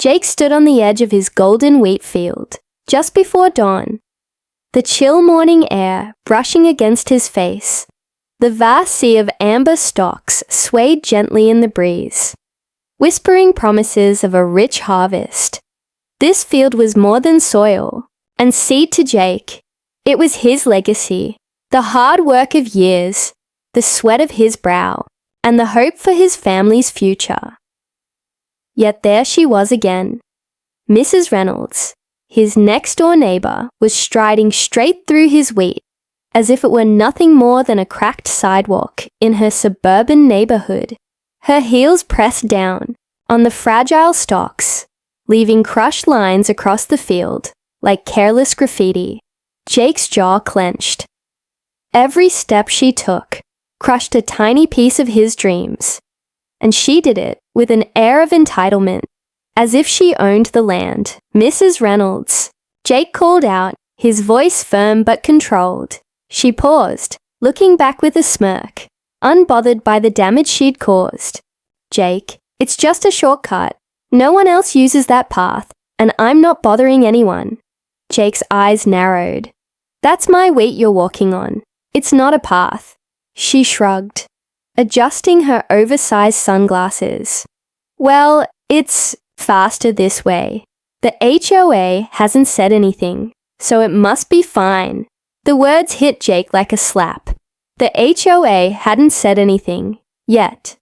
Jake stood on the edge of his golden wheat field, just before dawn. The chill morning air brushing against his face, the vast sea of amber stalks swayed gently in the breeze, whispering promises of a rich harvest. This field was more than soil and seed to Jake. It was his legacy, the hard work of years, the sweat of his brow, and the hope for his family's future. Yet there she was again. Mrs. Reynolds, his next-door neighbor, was striding straight through his wheat, as if it were nothing more than a cracked sidewalk in her suburban neighborhood, her heels pressed down on the fragile stalks, leaving crushed lines across the field like careless graffiti. Jake's jaw clenched. Every step she took crushed a tiny piece of his dreams, and she did it with an air of entitlement, as if she owned the land. "Mrs. Reynolds," Jake called out, his voice firm but controlled. She paused, looking back with a smirk, unbothered by the damage she'd caused. "Jake, it's just a shortcut. No one else uses that path, and I'm not bothering anyone." Jake's eyes narrowed. "That's my wheat you're walking on. It's not a path." She shrugged, adjusting her oversized sunglasses. "Well, it's faster this way. The HOA hasn't said anything, so it must be fine." The words hit Jake like a slap. The HOA hadn't said anything, yet.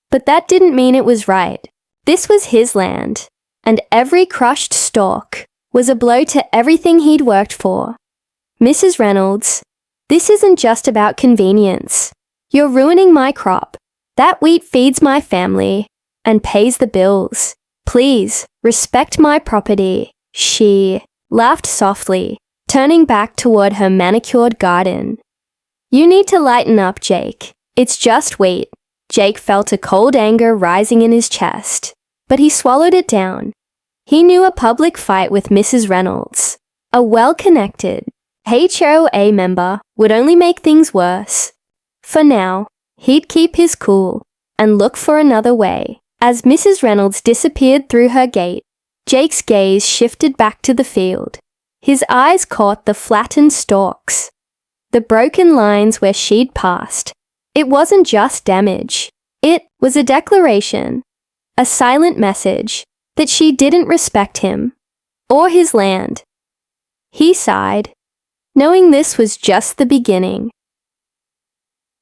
But that didn't mean it was right. This was his land, and every crushed stalk was a blow to everything he'd worked for. "Mrs. Reynolds, this isn't just about convenience. You're ruining my crop. That wheat feeds my family and pays the bills. Please, respect my property." She laughed softly, turning back toward her manicured garden. "You need to lighten up, Jake. It's just wheat." Jake felt a cold anger rising in his chest, but he swallowed it down. He knew a public fight with Mrs. Reynolds, a well-connected HOA member, would only make things worse. For now, he'd keep his cool and look for another way. As Mrs. Reynolds disappeared through her gate, Jake's gaze shifted back to the field. His eyes caught the flattened stalks, the broken lines where she'd passed. It wasn't just damage. It was a declaration, a silent message that she didn't respect him or his land. He sighed, knowing this was just the beginning.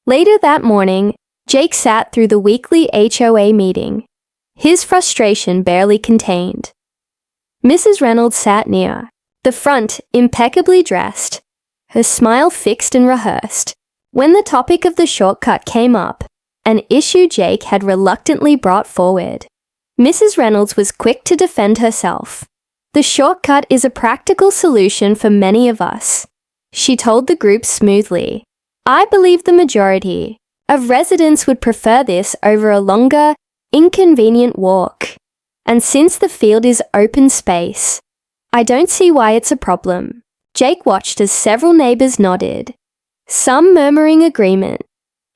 Later that morning, Jake sat through the weekly HOA meeting, his frustration barely contained. Mrs. Reynolds sat near, the front impeccably dressed, her smile fixed and rehearsed. When the topic of the shortcut came up, an issue Jake had reluctantly brought forward, Mrs. Reynolds was quick to defend herself. "The shortcut is a practical solution for many of us," she told the group smoothly. "I believe the majority of residents would prefer this over a longer, inconvenient walk. And since the field is open space, I don't see why it's a problem." Jake watched as several neighbors nodded, some murmuring agreement.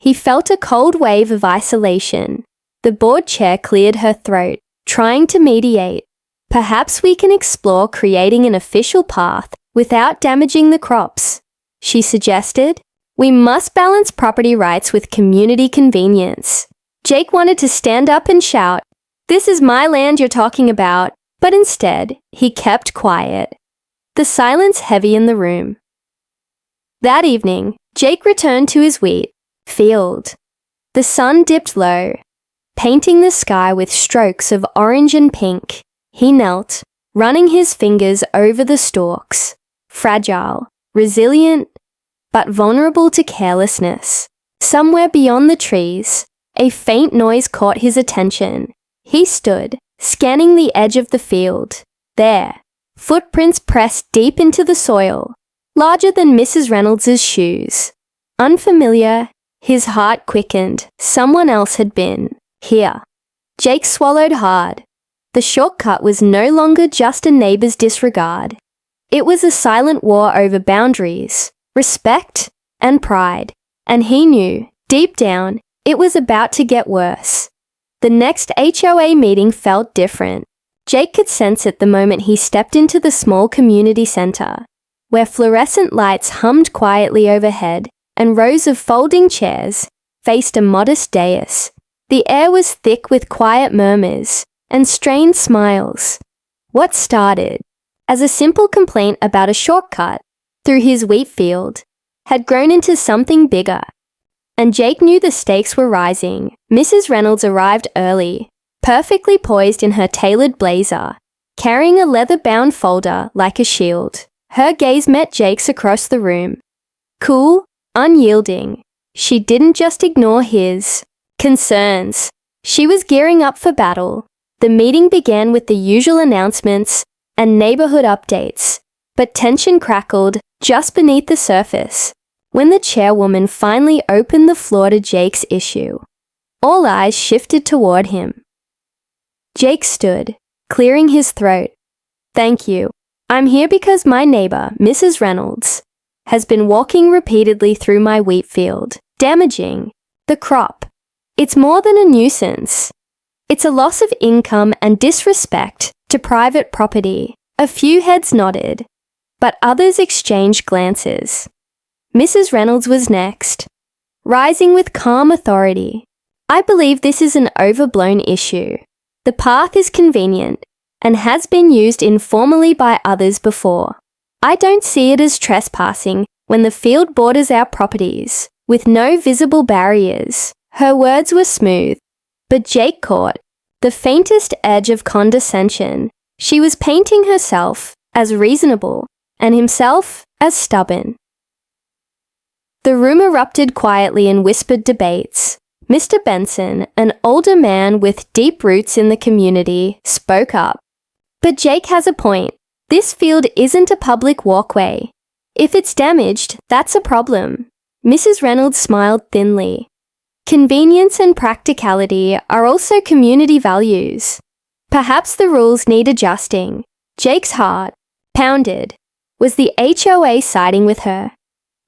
He felt a cold wave of isolation. The board chair cleared her throat, trying to mediate. "Perhaps we can explore creating an official path without damaging the crops," she suggested. "We must balance property rights with community convenience." Jake wanted to stand up and shout, "This is my land you're talking about," but instead, he kept quiet. The silence heavy in the room. That evening, Jake returned to his wheat field. The sun dipped low, painting the sky with strokes of orange and pink. He knelt, running his fingers over the stalks, fragile, resilient, but vulnerable to carelessness. Somewhere beyond the trees, a faint noise caught his attention. He stood, scanning the edge of the field. There, footprints pressed deep into the soil, larger than Mrs. Reynolds's shoes. Unfamiliar, his heart quickened. Someone else had been here. Jake swallowed hard. The shortcut was no longer just a neighbor's disregard. It was a silent war over boundaries, respect, and pride. And he knew, deep down, it was about to get worse. The next HOA meeting felt different. Jake could sense it the moment he stepped into the small community center, where fluorescent lights hummed quietly overhead and rows of folding chairs faced a modest dais. The air was thick with quiet murmurs and strained smiles. What started as a simple complaint about a shortcut through his wheat field had grown into something bigger. And Jake knew the stakes were rising. Mrs. Reynolds arrived early, perfectly poised in her tailored blazer, carrying a leather-bound folder like a shield. Her gaze met Jake's across the room. Cool, unyielding, she didn't just ignore his concerns. She was gearing up for battle. The meeting began with the usual announcements and neighborhood updates, but tension crackled just beneath the surface when the chairwoman finally opened the floor to Jake's issue. All eyes shifted toward him. Jake stood, clearing his throat. Thank you. I'm here because my neighbor, Mrs. Reynolds, has been walking repeatedly through my wheat field, damaging the crop. It's more than a nuisance. It's a loss of income and disrespect to private property. A few heads nodded, but others exchanged glances. Mrs. Reynolds was next, rising with calm authority. I believe this is an overblown issue. The path is convenient and has been used informally by others before. I don't see it as trespassing when the field borders our properties, with no visible barriers. Her words were smooth, but Jake caught the faintest edge of condescension. She was painting herself as reasonable and himself as stubborn. The room erupted quietly in whispered debates. Mr. Benson, an older man with deep roots in the community, spoke up. But Jake has a point. This field isn't a public walkway. If it's damaged, that's a problem. Mrs. Reynolds smiled thinly. Convenience and practicality are also community values. Perhaps the rules need adjusting. Jake's heart pounded. Was the HOA siding with her?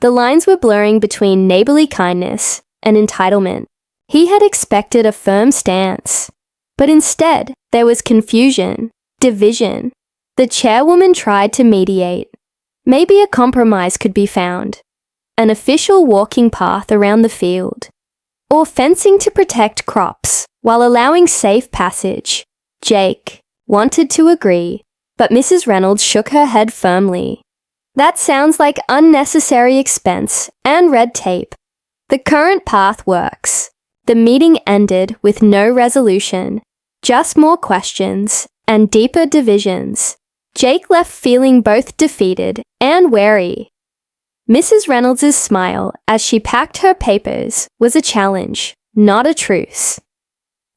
The lines were blurring between neighborly kindness and entitlement. He had expected a firm stance, but instead there was confusion, division. The chairwoman tried to mediate. Maybe a compromise could be found. An official walking path around the field. Or fencing to protect crops while allowing safe passage. Jake wanted to agree, but Mrs. Reynolds shook her head firmly. That sounds like unnecessary expense and red tape. The current path works. The meeting ended with no resolution, just more questions and deeper divisions. Jake left feeling both defeated and wary. Mrs. Reynolds' smile as she packed her papers was a challenge, not a truce.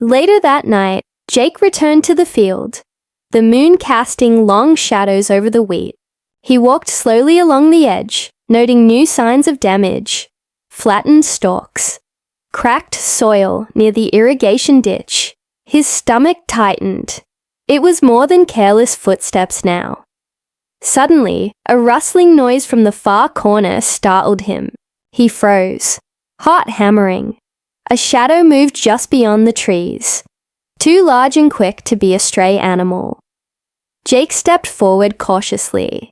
Later that night, Jake returned to the field, the moon casting long shadows over the wheat. He walked slowly along the edge, noting new signs of damage. Flattened stalks, cracked soil near the irrigation ditch. His stomach tightened. It was more than careless footsteps now. Suddenly, a rustling noise from the far corner startled him. He froze, heart hammering. A shadow moved just beyond the trees, too large and quick to be a stray animal. Jake stepped forward cautiously.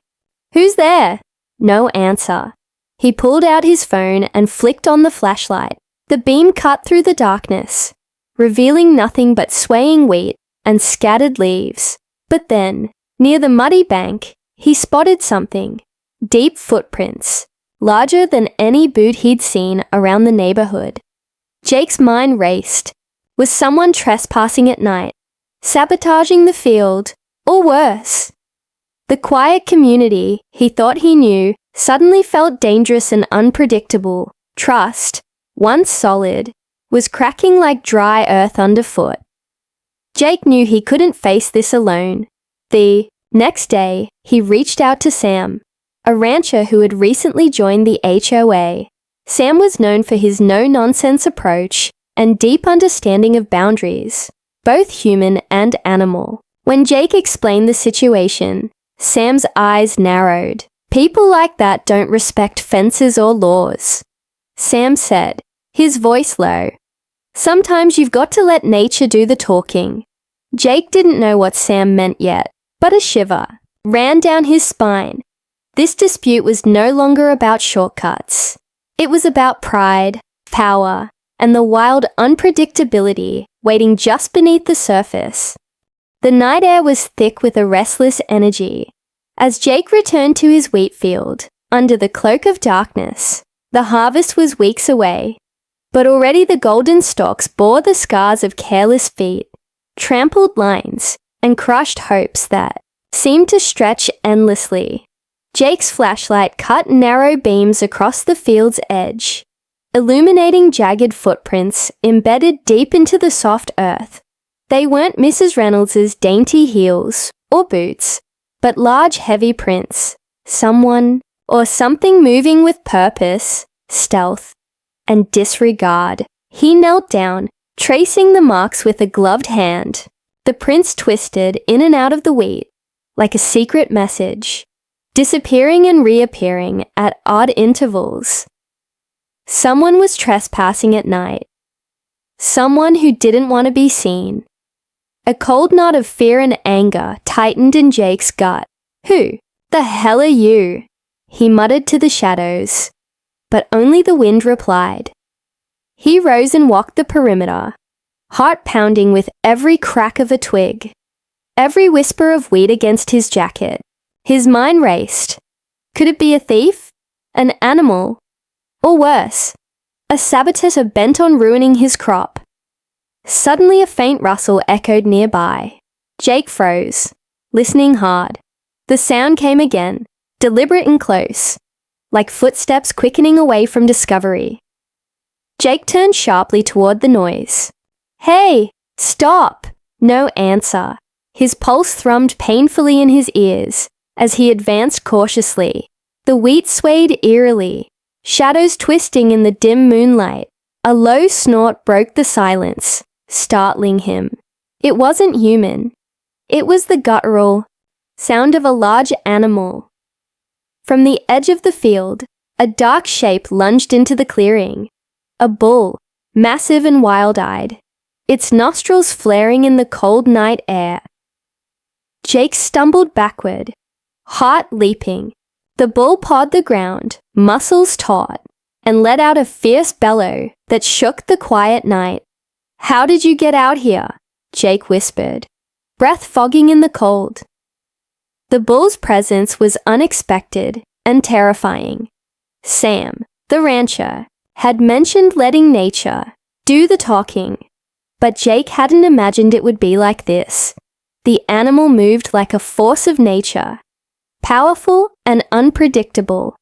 Who's there? No answer. He pulled out his phone and flicked on the flashlight. The beam cut through the darkness, revealing nothing but swaying wheat and scattered leaves. But then, near the muddy bank, he spotted something. Deep footprints, larger than any boot he'd seen around the neighborhood. Jake's mind raced. Was someone trespassing at night, sabotaging the field, or worse? The quiet community he thought he knew suddenly felt dangerous and unpredictable. Trust, once solid, was cracking like dry earth underfoot. Jake knew he couldn't face this alone. The next day, he reached out to Sam, a rancher who had recently joined the HOA. Sam was known for his no-nonsense approach and deep understanding of boundaries, both human and animal. When Jake explained the situation, Sam's eyes narrowed. People like that don't respect fences or laws. Sam said, his voice low. Sometimes you've got to let nature do the talking. Jake didn't know what Sam meant yet, but a shiver ran down his spine. This dispute was no longer about shortcuts. It was about pride, power, and the wild unpredictability waiting just beneath the surface. The night air was thick with a restless energy. As Jake returned to his wheat field, under the cloak of darkness, the harvest was weeks away, but already the golden stalks bore the scars of careless feet, trampled lines, and crushed hopes that seemed to stretch endlessly. Jake's flashlight cut narrow beams across the field's edge, illuminating jagged footprints embedded deep into the soft earth. They weren't Mrs. Reynolds's dainty heels or boots, but large heavy prints, someone or something moving with purpose, stealth, and disregard. He knelt down, tracing the marks with a gloved hand. The prints twisted in and out of the wheat, like a secret message, disappearing and reappearing at odd intervals. Someone was trespassing at night. Someone who didn't want to be seen. A cold knot of fear and anger tightened in Jake's gut. "Who the hell are you?" he muttered to the shadows, but only the wind replied. He rose and walked the perimeter, heart pounding with every crack of a twig, every whisper of wheat against his jacket. His mind raced. Could it be a thief? An animal? Or worse, a saboteur bent on ruining his crop? Suddenly a faint rustle echoed nearby. Jake froze, listening hard. The sound came again, deliberate and close, like footsteps quickening away from discovery. Jake turned sharply toward the noise. "Hey, stop!" No answer. His pulse thrummed painfully in his ears as he advanced cautiously. The wheat swayed eerily, shadows twisting in the dim moonlight. A low snort broke the silence, startling him. It wasn't human. It was the guttural sound of a large animal. From the edge of the field, a dark shape lunged into the clearing. A bull, massive and wild-eyed, its nostrils flaring in the cold night air. Jake stumbled backward, heart leaping. The bull pawed the ground, muscles taut, and let out a fierce bellow that shook the quiet night. "How did you get out here?" Jake whispered, breath fogging in the cold. The bull's presence was unexpected and terrifying. Sam, the rancher, had mentioned letting nature do the talking, but Jake hadn't imagined it would be like this. The animal moved like a force of nature, powerful and unpredictable,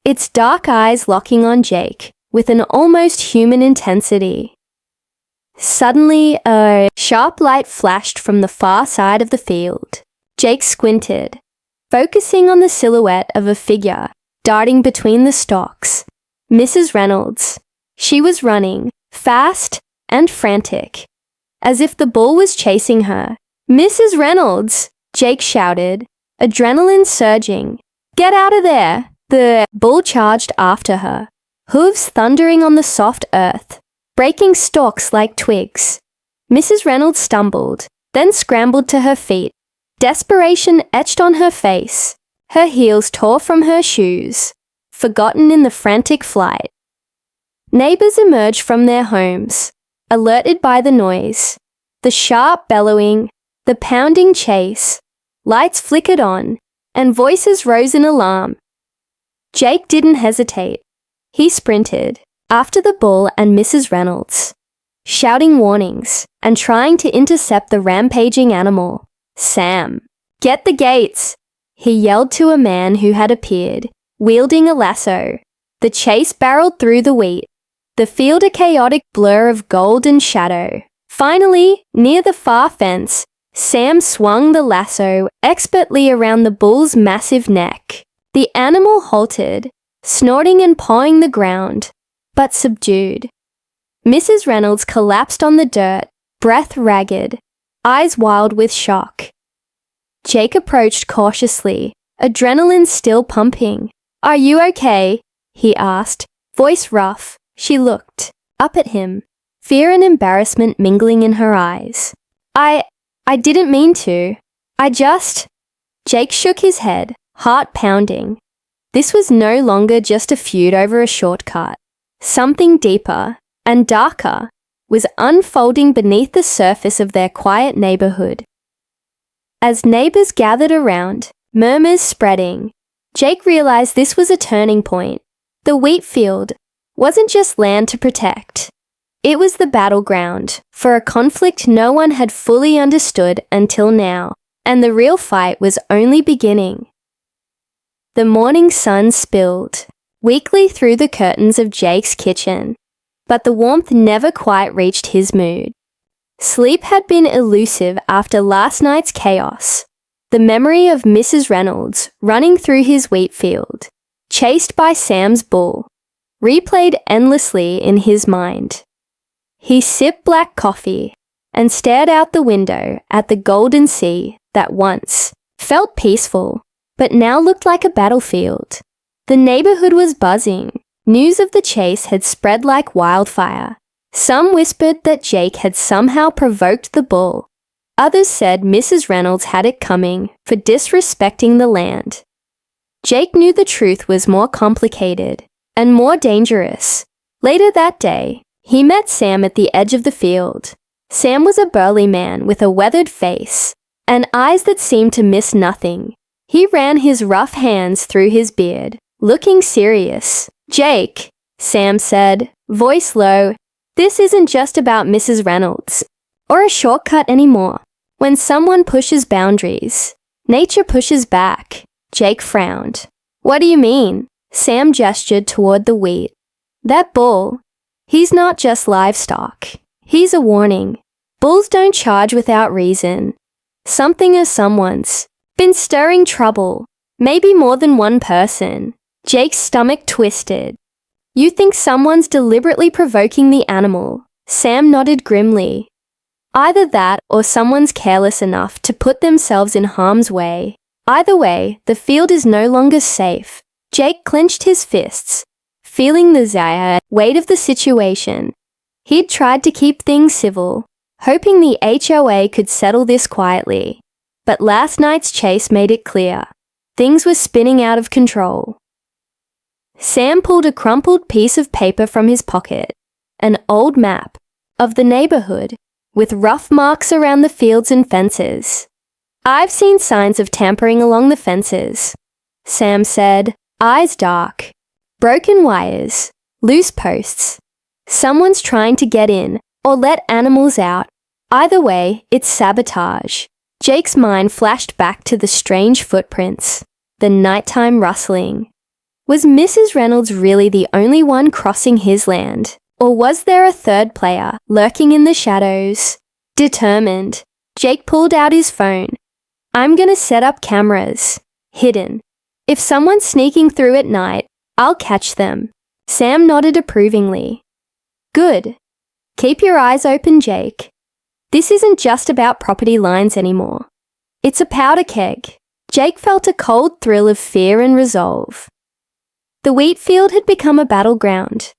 its dark eyes locking on Jake with an almost human intensity. Suddenly, a sharp light flashed from the far side of the field. Jake squinted, focusing on the silhouette of a figure darting between the stalks. Mrs. Reynolds. She was running, fast and frantic, as if the bull was chasing her. "Mrs. Reynolds!" Jake shouted, adrenaline surging. "Get out of there!" The bull charged after her, hooves thundering on the soft earth, breaking stalks like twigs. Mrs. Reynolds stumbled, then scrambled to her feet. Desperation etched on her face. Her heels tore from her shoes, forgotten in the frantic flight. Neighbors emerged from their homes, alerted by the noise, the sharp bellowing, the pounding chase. Lights flickered on, and voices rose in alarm. Jake didn't hesitate. He sprinted after the bull and Mrs. Reynolds, shouting warnings and trying to intercept the rampaging animal. "Sam, get the gates!" he yelled to a man who had appeared, wielding a lasso. The chase barreled through the wheat, the field a chaotic blur of gold and shadow. Finally, near the far fence, Sam swung the lasso expertly around the bull's massive neck. The animal halted, snorting and pawing the ground, but subdued. Mrs. Reynolds collapsed on the dirt, breath ragged, eyes wild with shock. Jake approached cautiously, adrenaline still pumping. "Are you okay?" he asked, voice rough. She looked up at him, fear and embarrassment mingling in her eyes. I didn't mean to. Jake shook his head, heart pounding. This was no longer just a feud over a shortcut. Something deeper and darker was unfolding beneath the surface of their quiet neighborhood. As neighbors gathered around, murmurs spreading, Jake realized this was a turning point. The wheat field wasn't just land to protect. It was the battleground for a conflict no one had fully understood until now, and the real fight was only beginning. The morning sun spilled weakly through the curtains of Jake's kitchen, but the warmth never quite reached his mood. Sleep had been elusive after last night's chaos. The memory of Mrs. Reynolds running through his wheat field, chased by Sam's bull, replayed endlessly in his mind. He sipped black coffee and stared out the window at the golden sea that once felt peaceful, but now looked like a battlefield. The neighborhood was buzzing. News of the chase had spread like wildfire. Some whispered that Jake had somehow provoked the bull. Others said Mrs. Reynolds had it coming for disrespecting the land. Jake knew the truth was more complicated and more dangerous. Later that day, he met Sam at the edge of the field. Sam was a burly man with a weathered face and eyes that seemed to miss nothing. He ran his rough hands through his beard, looking serious. "Jake," Sam said, voice low, "this isn't just about Mrs. Reynolds or a shortcut anymore. When someone pushes boundaries, nature pushes back." Jake frowned. "What do you mean?" Sam gestured toward the wheat. "That bull, he's not just livestock. He's a warning. Bulls don't charge without reason. Something or someone's been stirring trouble, maybe more than one person." Jake's stomach twisted. "You think someone's deliberately provoking the animal?" Sam nodded grimly. "Either that or someone's careless enough to put themselves in harm's way. Either way, the field is no longer safe." Jake clenched his fists, feeling the weight of the situation. He'd tried to keep things civil, hoping the HOA could settle this quietly. But last night's chase made it clear. Things were spinning out of control. Sam pulled a crumpled piece of paper from his pocket, an old map of the neighborhood with rough marks around the fields and fences. "I've seen signs of tampering along the fences," Sam said, eyes dark. "Broken wires, loose posts. Someone's trying to get in or let animals out. Either way, it's sabotage." Jake's mind flashed back to the strange footprints, the nighttime rustling. Was Mrs. Reynolds really the only one crossing his land? Or was there a third player lurking in the shadows? Determined, Jake pulled out his phone. "I'm gonna set up cameras. Hidden. If someone's sneaking through at night, I'll catch them." Sam nodded approvingly. "Good. Keep your eyes open, Jake. This isn't just about property lines anymore. It's a powder keg." Jake felt a cold thrill of fear and resolve. The wheat field had become a battleground,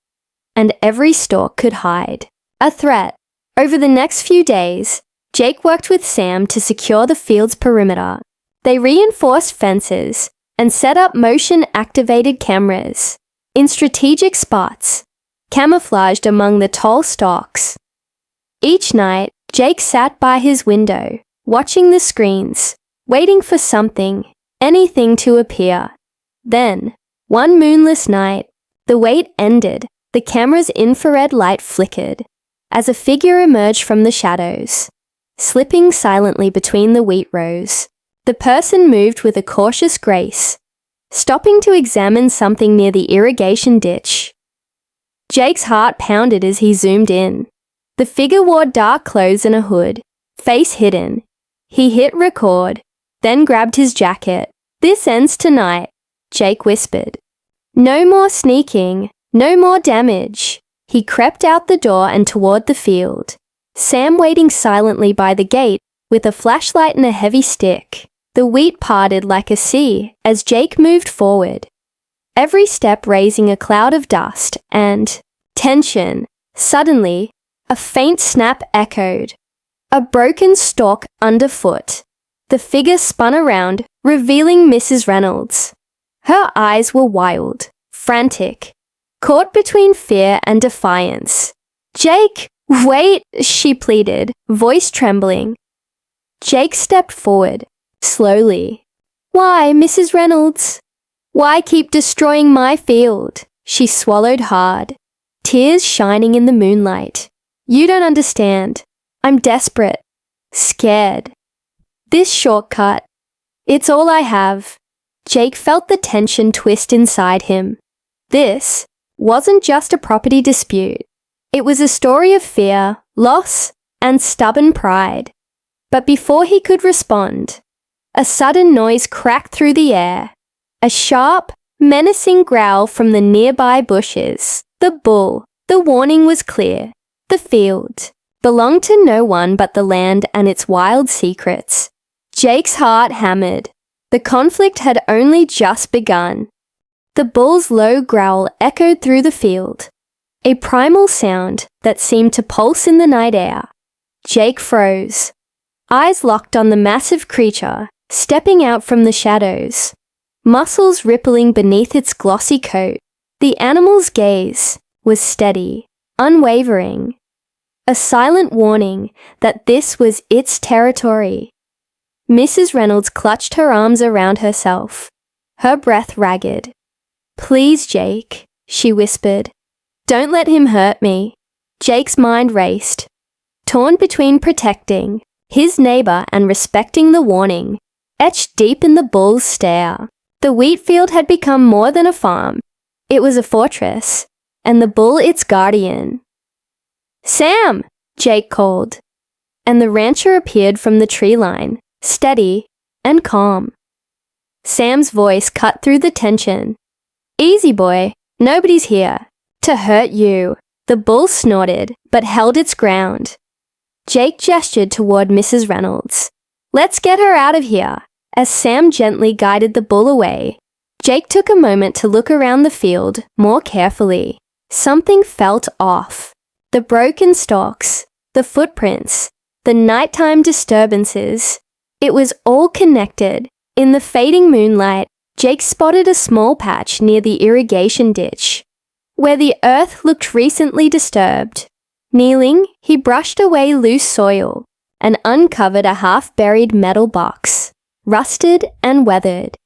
and every stalk could hide a threat. Over the next few days, Jake worked with Sam to secure the field's perimeter. They reinforced fences and set up motion-activated cameras in strategic spots, camouflaged among the tall stalks. Each night, Jake sat by his window, watching the screens, waiting for something, anything to appear. Then, one moonless night, the wait ended. The camera's infrared light flickered as a figure emerged from the shadows, slipping silently between the wheat rows. The person moved with a cautious grace, stopping to examine something near the irrigation ditch. Jake's heart pounded as he zoomed in. The figure wore dark clothes and a hood, face hidden. He hit record, then grabbed his jacket. "This ends tonight," Jake whispered. "No more sneaking, no more damage." He crept out the door and toward the field, Sam waiting silently by the gate with a flashlight and a heavy stick. The wheat parted like a sea as Jake moved forward, every step raising a cloud of dust and tension. Suddenly, a faint snap echoed. a broken stalk underfoot. The figure spun around, revealing Mrs. Reynolds. Her eyes were wild, frantic, caught between fear and defiance. "Jake, wait," she pleaded, voice trembling. Jake stepped forward, slowly. "Why, Mrs. Reynolds? Why keep destroying my field?" She swallowed hard, tears shining in the moonlight. "You don't understand. I'm desperate, scared. This shortcut, it's all I have." Jake felt the tension twist inside him. This wasn't just a property dispute. It was a story of fear, loss, and stubborn pride. But before he could respond, a sudden noise cracked through the air. A sharp, menacing growl from the nearby bushes. The bull. The warning was clear. The field belonged to no one but the land and its wild secrets. Jake's heart hammered. The conflict had only just begun. The bull's low growl echoed through the field, a primal sound that seemed to pulse in the night air. Jake froze, eyes locked on the massive creature stepping out from the shadows, muscles rippling beneath its glossy coat. The animal's gaze was steady, unwavering, a silent warning that this was its territory. Mrs. Reynolds clutched her arms around herself, her breath ragged. "Please, Jake," she whispered. "Don't let him hurt me." Jake's mind raced, torn between protecting his neighbor and respecting the warning, etched deep in the bull's stare. The wheat field had become more than a farm. It was a fortress, and the bull its guardian. "Sam!" Jake called, and the rancher appeared from the tree line, steady and calm. Sam's voice cut through the tension. "Easy, boy. Nobody's here to hurt you." The bull snorted, but held its ground. Jake gestured toward Mrs. Reynolds. "Let's get her out of here." As Sam gently guided the bull away, Jake took a moment to look around the field more carefully. Something felt off. The broken stalks, the footprints, the nighttime disturbances. It was all connected. In the fading moonlight, Jake spotted a small patch near the irrigation ditch, where the earth looked recently disturbed. Kneeling, he brushed away loose soil and uncovered a half-buried metal box, rusted and weathered.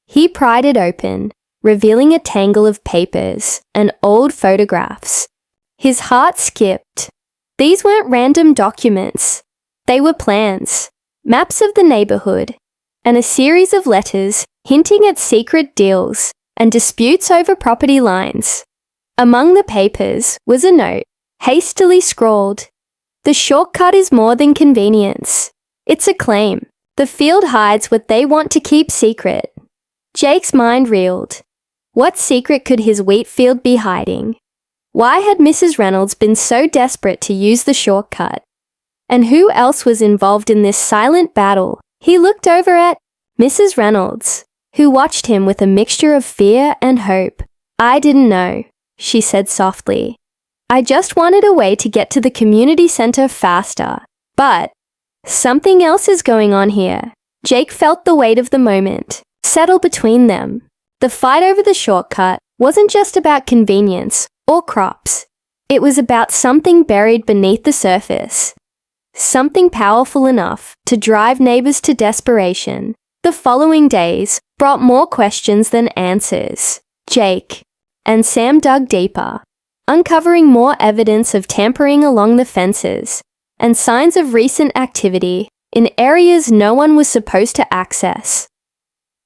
He pried it open, revealing a tangle of papers and old photographs. His heart skipped. These weren't random documents. They were plans, maps of the neighborhood, and a series of letters hinting at secret deals and disputes over property lines. Among the papers was a note, hastily scrawled. "The shortcut is more than convenience. It's a claim. The field hides what they want to keep secret." Jake's mind reeled. What secret could his wheat field be hiding? Why had Mrs. Reynolds been so desperate to use the shortcut? And who else was involved in this silent battle? He looked over at Mrs. Reynolds, who watched him with a mixture of fear and hope. "I didn't know," she said softly. "I just wanted a way to get to the community center faster. But something else is going on here." Jake felt the weight of the moment settle between them. The fight over the shortcut wasn't just about convenience or crops. It was about something buried beneath the surface. Something powerful enough to drive neighbors to desperation. The following days brought more questions than answers. Jake and Sam dug deeper, uncovering more evidence of tampering along the fences and signs of recent activity in areas no one was supposed to access.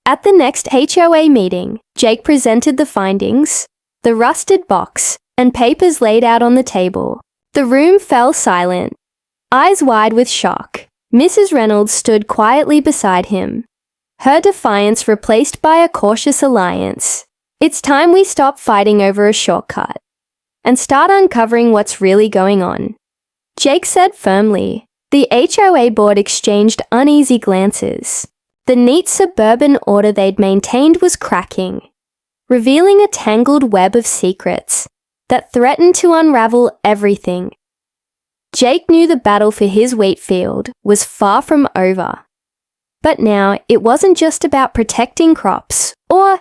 At the next HOA meeting, Jake presented the findings, the rusted box, and papers laid out on the table. The room fell silent, eyes wide with shock. Mrs. Reynolds stood quietly beside him, her defiance replaced by a cautious alliance. "It's time we stop fighting over a shortcut and start uncovering what's really going on," Jake said firmly. The HOA board exchanged uneasy glances. The neat suburban order they'd maintained was cracking, revealing a tangled web of secrets that threatened to unravel everything. Jake knew the battle for his wheat field was far from over. But now it wasn't just about protecting crops or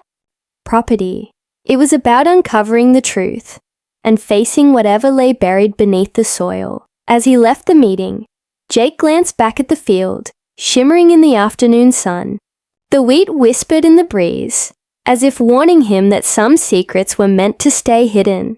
property. It was about uncovering the truth and facing whatever lay buried beneath the soil. As he left the meeting, Jake glanced back at the field, shimmering in the afternoon sun. The wheat whispered in the breeze, as if warning him that some secrets were meant to stay hidden.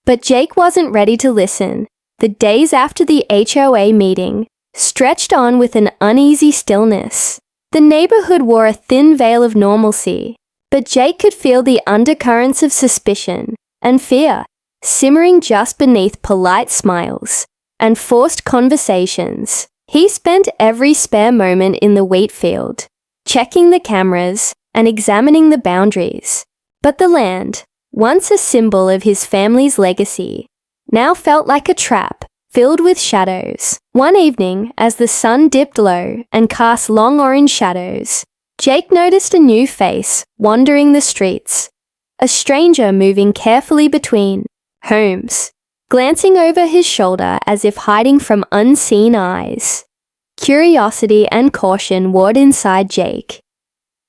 But Jake wasn't ready to listen. The days after the HOA meeting stretched on with an uneasy stillness. The neighborhood wore a thin veil of normalcy, but Jake could feel the undercurrents of suspicion and fear simmering just beneath polite smiles and forced conversations. He spent every spare moment in the wheat field, checking the cameras and examining the boundaries. But the land, once a symbol of his family's legacy, now felt like a trap filled with shadows. One evening, as the sun dipped low and cast long orange shadows, Jake noticed a new face wandering the streets, a stranger moving carefully between homes, glancing over his shoulder as if hiding from unseen eyes. Curiosity and caution warred inside Jake,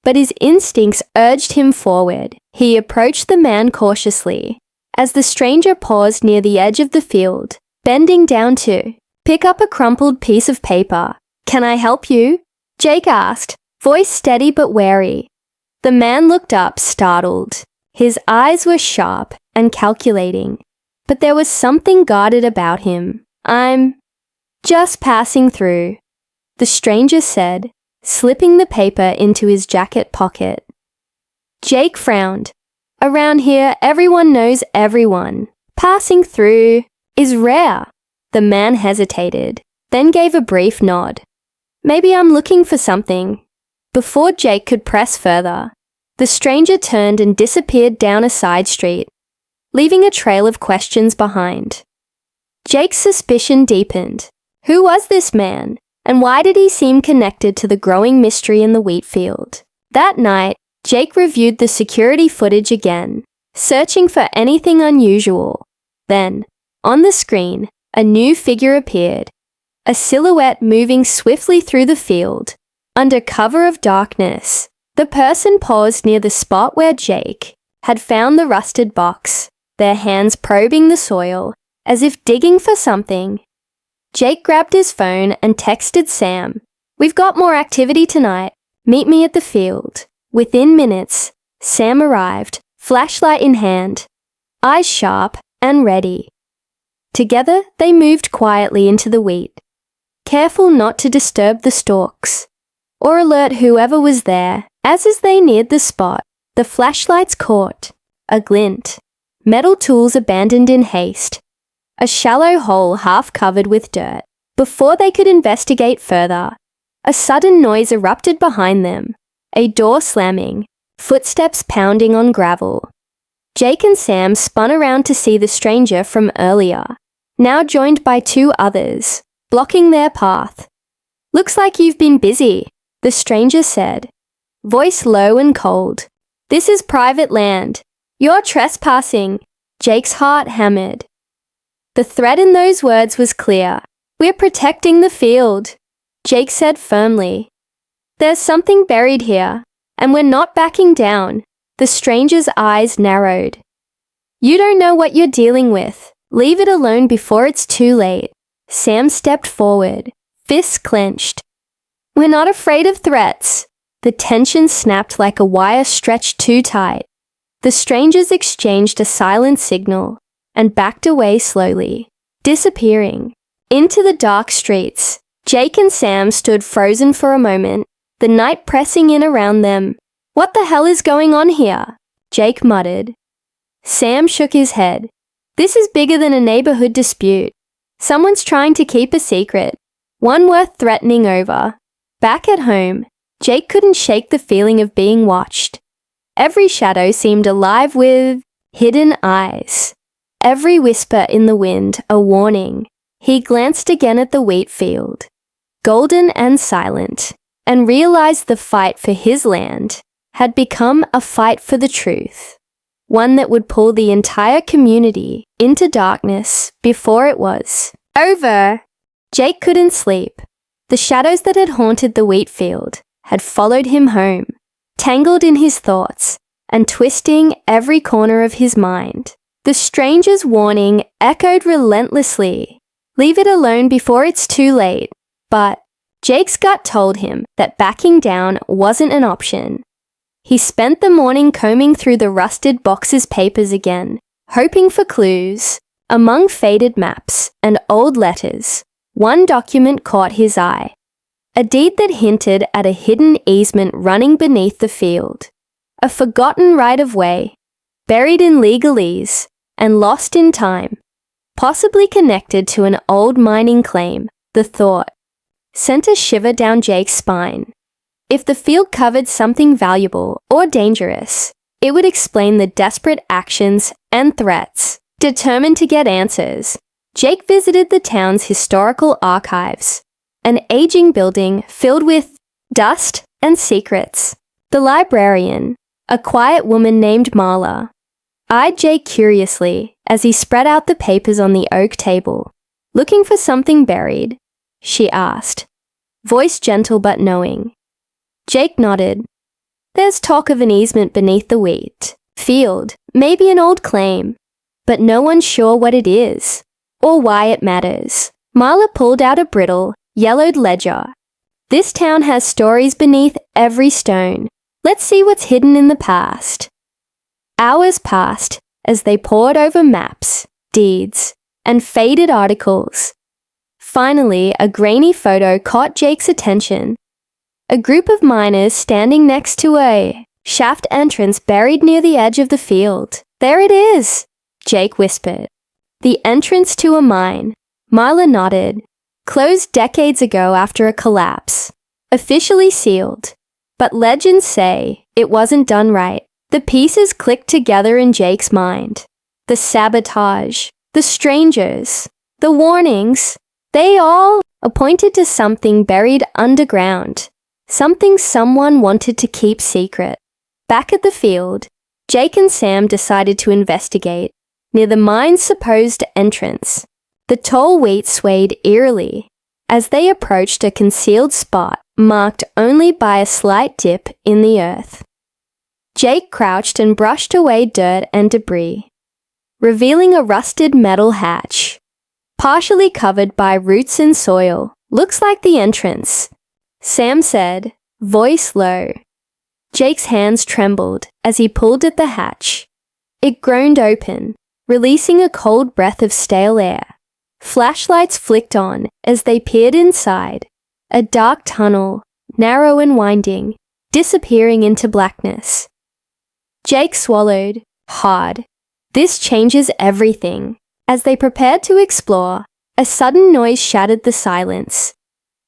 but his instincts urged him forward. He approached the man cautiously, as the stranger paused near the edge of the field, bending down to pick up a crumpled piece of paper. "Can I help you?" Jake asked, voice steady but wary. The man looked up, startled. His eyes were sharp and calculating, but there was something guarded about him. "I'm just passing through," the stranger said, slipping the paper into his jacket pocket. Jake frowned. "Around here, everyone knows everyone. Passing through is rare." The man hesitated, then gave a brief nod. "Maybe I'm looking for something." Before Jake could press further, the stranger turned and disappeared down a side street, leaving a trail of questions behind. Jake's suspicion deepened. Who was this man, and why did he seem connected to the growing mystery in the wheat field? That night, Jake reviewed the security footage again, searching for anything unusual. Then, on the screen, a new figure appeared, a silhouette moving swiftly through the field. Under cover of darkness, the person paused near the spot where Jake had found the rusted box, their hands probing the soil as if digging for something. Jake grabbed his phone and texted Sam, "We've got more activity tonight. Meet me at the field." Within minutes, Sam arrived, flashlight in hand, eyes sharp and ready. Together, they moved quietly into the wheat, careful not to disturb the stalks or alert whoever was there. As they neared the spot, the flashlights caught a glint, metal tools abandoned in haste, a shallow hole half covered with dirt. Before they could investigate further, a sudden noise erupted behind them, a door slamming, footsteps pounding on gravel. Jake and Sam spun around to see the stranger from earlier, now joined by two others, blocking their path. "Looks like you've been busy," the stranger said, voice low and cold. "This is private land. You're trespassing." Jake's heart hammered. The threat in those words was clear. "We're protecting the field," Jake said firmly. "There's something buried here, and we're not backing down." The stranger's eyes narrowed. "You don't know what you're dealing with. Leave it alone before it's too late." Sam stepped forward, fists clenched. "We're not afraid of threats." The tension snapped like a wire stretched too tight. The strangers exchanged a silent signal and backed away slowly, disappearing into the dark streets. Jake and Sam stood frozen for a moment, the night pressing in around them. "What the hell is going on here?" Jake muttered. Sam shook his head. "This is bigger than a neighborhood dispute. Someone's trying to keep a secret, one worth threatening over." Back at home, Jake couldn't shake the feeling of being watched. Every shadow seemed alive with hidden eyes. Every whisper in the wind a warning. He glanced again at the wheat field, golden and silent, and realized the fight for his land had become a fight for the truth, one that would pull the entire community into darkness before it was Over! Jake couldn't sleep. The shadows that had haunted the wheat field had followed him home, tangled in his thoughts and twisting every corner of his mind. The stranger's warning echoed relentlessly. Leave it alone before it's too late. But Jake's gut told him that backing down wasn't an option. He spent the morning combing through the rusted box's papers again, hoping for clues. Among faded maps and old letters, one document caught his eye. A deed that hinted at a hidden easement running beneath the field. A forgotten right-of-way, buried in legalese and lost in time, possibly connected to an old mining claim. The thought sent a shiver down Jake's spine. If the field covered something valuable or dangerous, it would explain the desperate actions and threats. Determined to get answers, Jake visited the town's historical archives, an aging building filled with dust and secrets. The librarian, a quiet woman named Marla, eyed Jake curiously as he spread out the papers on the oak table. Looking for something buried? She asked, voice gentle but knowing. Jake nodded. There's talk of an easement beneath the wheat field, maybe an old claim, but no one's sure what it is or why it matters. Marla pulled out a brittle, yellowed ledger. This town has stories beneath every stone. Let's see what's hidden in the past. Hours passed as they pored over maps, deeds, and faded articles. Finally, a grainy photo caught Jake's attention. A group of miners standing next to a shaft entrance buried near the edge of the field. There it is, Jake whispered. The entrance to a mine. Marla nodded. Closed decades ago after a collapse. Officially sealed. But legends say it wasn't done right. The pieces clicked together in Jake's mind. The sabotage, the strangers, the warnings, they all pointed to something buried underground. Something someone wanted to keep secret. Back at the field, Jake and Sam decided to investigate. Near the mine's supposed entrance, the tall wheat swayed eerily as they approached a concealed spot marked only by a slight dip in the earth. Jake crouched and brushed away dirt and debris, revealing a rusted metal hatch, partially covered by roots and soil. Looks like the entrance, Sam said, voice low. Jake's hands trembled as he pulled at the hatch. It groaned open, releasing a cold breath of stale air. Flashlights flicked on as they peered inside. A dark tunnel, narrow and winding, disappearing into blackness. Jake swallowed, hard. This changes everything. As they prepared to explore, a sudden noise shattered the silence.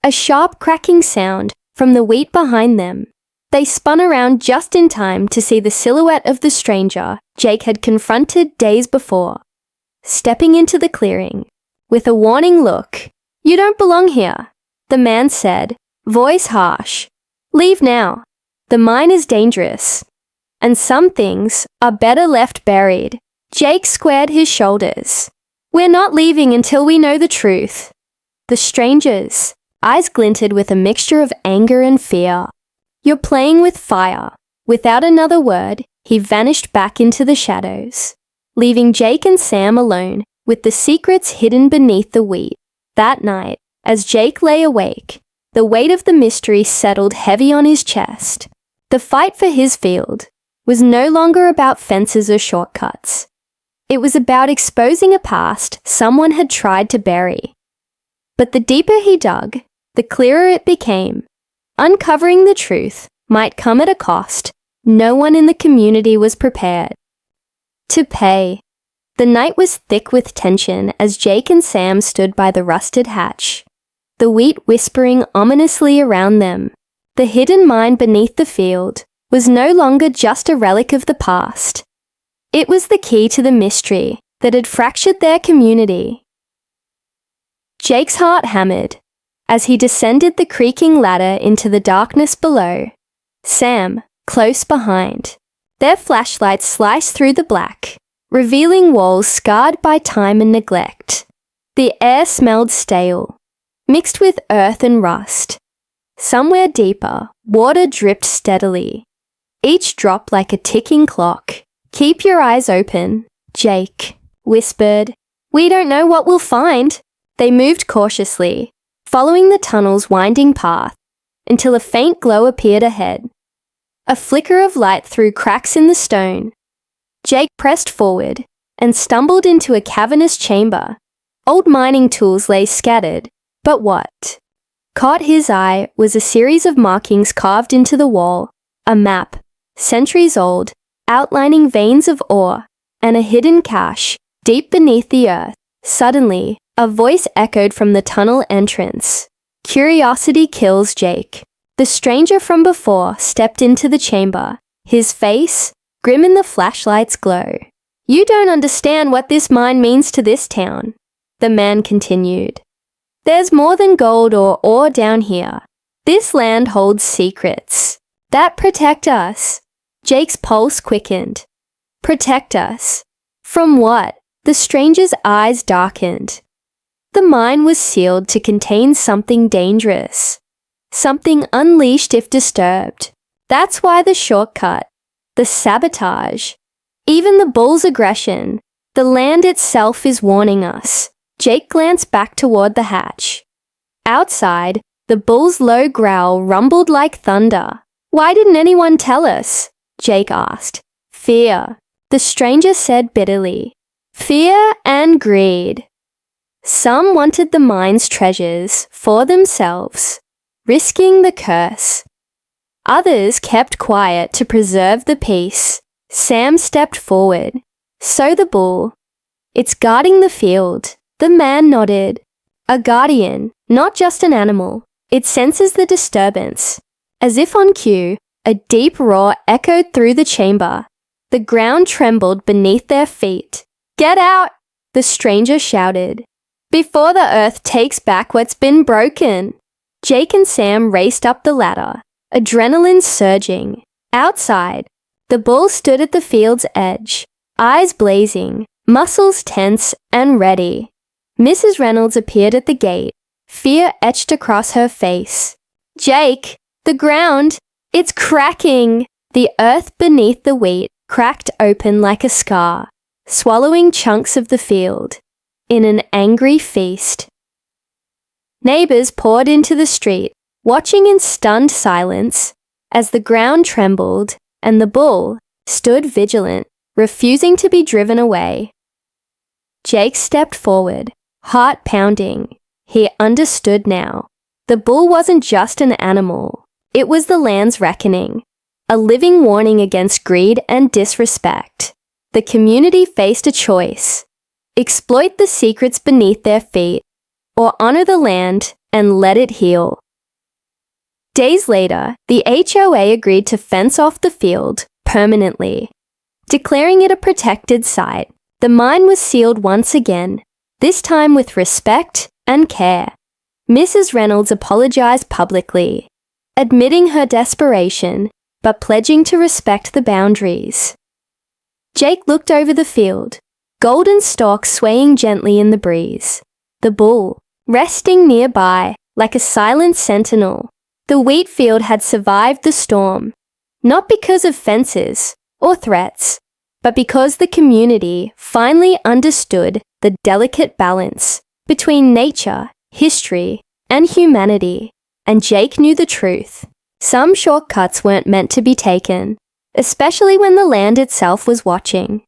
A sharp cracking sound from the wheat behind them. They spun around just in time to see the silhouette of the stranger Jake had confronted days before. Stepping into the clearing, with a warning look, "You don't belong here," the man said, voice harsh. "Leave now. The mine is dangerous, and some things are better left buried." Jake squared his shoulders. "We're not leaving until we know the truth." The stranger's eyes glinted with a mixture of anger and fear. "You're playing with fire." Without another word, he vanished back into the shadows, leaving Jake and Sam alone with the secrets hidden beneath the wheat. That night, as Jake lay awake, the weight of the mystery settled heavy on his chest. The fight for his field was no longer about fences or shortcuts. It was about exposing a past someone had tried to bury. But the deeper he dug, the clearer it became. Uncovering the truth might come at a cost no one in the community was prepared to pay. The night was thick with tension as Jake and Sam stood by the rusted hatch, the wheat whispering ominously around them. The hidden mine beneath the field was no longer just a relic of the past. It was the key to the mystery that had fractured their community. Jake's heart hammered as he descended the creaking ladder into the darkness below. Sam, close behind. Their flashlights sliced through the black, revealing walls scarred by time and neglect. The air smelled stale, mixed with earth and rust. Somewhere deeper, water dripped steadily, each drop like a ticking clock. "Keep your eyes open," Jake whispered. "We don't know what we'll find." They moved cautiously, following the tunnel's winding path, until a faint glow appeared ahead. A flicker of light through cracks in the stone. Jake pressed forward and stumbled into a cavernous chamber. Old mining tools lay scattered, but what caught his eye was a series of markings carved into the wall, a map, centuries old, outlining veins of ore, and a hidden cache deep beneath the earth. Suddenly, a voice echoed from the tunnel entrance. "Curiosity kills, Jake." The stranger from before stepped into the chamber, his face grim in the flashlight's glow. "You don't understand what this mine means to this town," the man continued. "There's more than gold or ore down here. This land holds secrets that protect us." Jake's pulse quickened. "Protect us? From what?" The stranger's eyes darkened. The mine was sealed to contain something dangerous, something unleashed if disturbed. That's why the shortcut, the sabotage, even the bull's aggression, the land itself is warning us. Jake glanced back toward the hatch. Outside, the bull's low growl rumbled like thunder. "Why didn't anyone tell us?" Jake asked. "Fear," the stranger said bitterly. "Fear and greed. Some wanted the mine's treasures for themselves, risking the curse. Others kept quiet to preserve the peace." Sam stepped forward. "So the bull, it's guarding the field." The man nodded. "A guardian, not just an animal. It senses the disturbance." As if on cue, a deep roar echoed through the chamber. The ground trembled beneath their feet. "Get out!" the stranger shouted. "Before the earth takes back what's been broken." Jake and Sam raced up the ladder, adrenaline surging. Outside, the bull stood at the field's edge, eyes blazing, muscles tense and ready. Mrs. Reynolds appeared at the gate, fear etched across her face. "Jake, the ground, it's cracking!" The earth beneath the wheat cracked open like a scar, swallowing chunks of the field. In an angry feast. Neighbors poured into the street, watching in stunned silence as the ground trembled and the bull stood vigilant, refusing to be driven away. Jake stepped forward, heart pounding. He understood now. The bull wasn't just an animal. It was the land's reckoning, a living warning against greed and disrespect. The community faced a choice: exploit the secrets beneath their feet, or honor the land and let it heal. Days later, the HOA agreed to fence off the field permanently, declaring it a protected site. The mine was sealed once again, this time with respect and care. Mrs. Reynolds apologized publicly, admitting her desperation, but pledging to respect the boundaries. Jake looked over the field, golden stalks swaying gently in the breeze. The bull, resting nearby like a silent sentinel. The wheat field had survived the storm, not because of fences or threats, but because the community finally understood the delicate balance between nature, history, and humanity. And Jake knew the truth. Some shortcuts weren't meant to be taken, especially when the land itself was watching.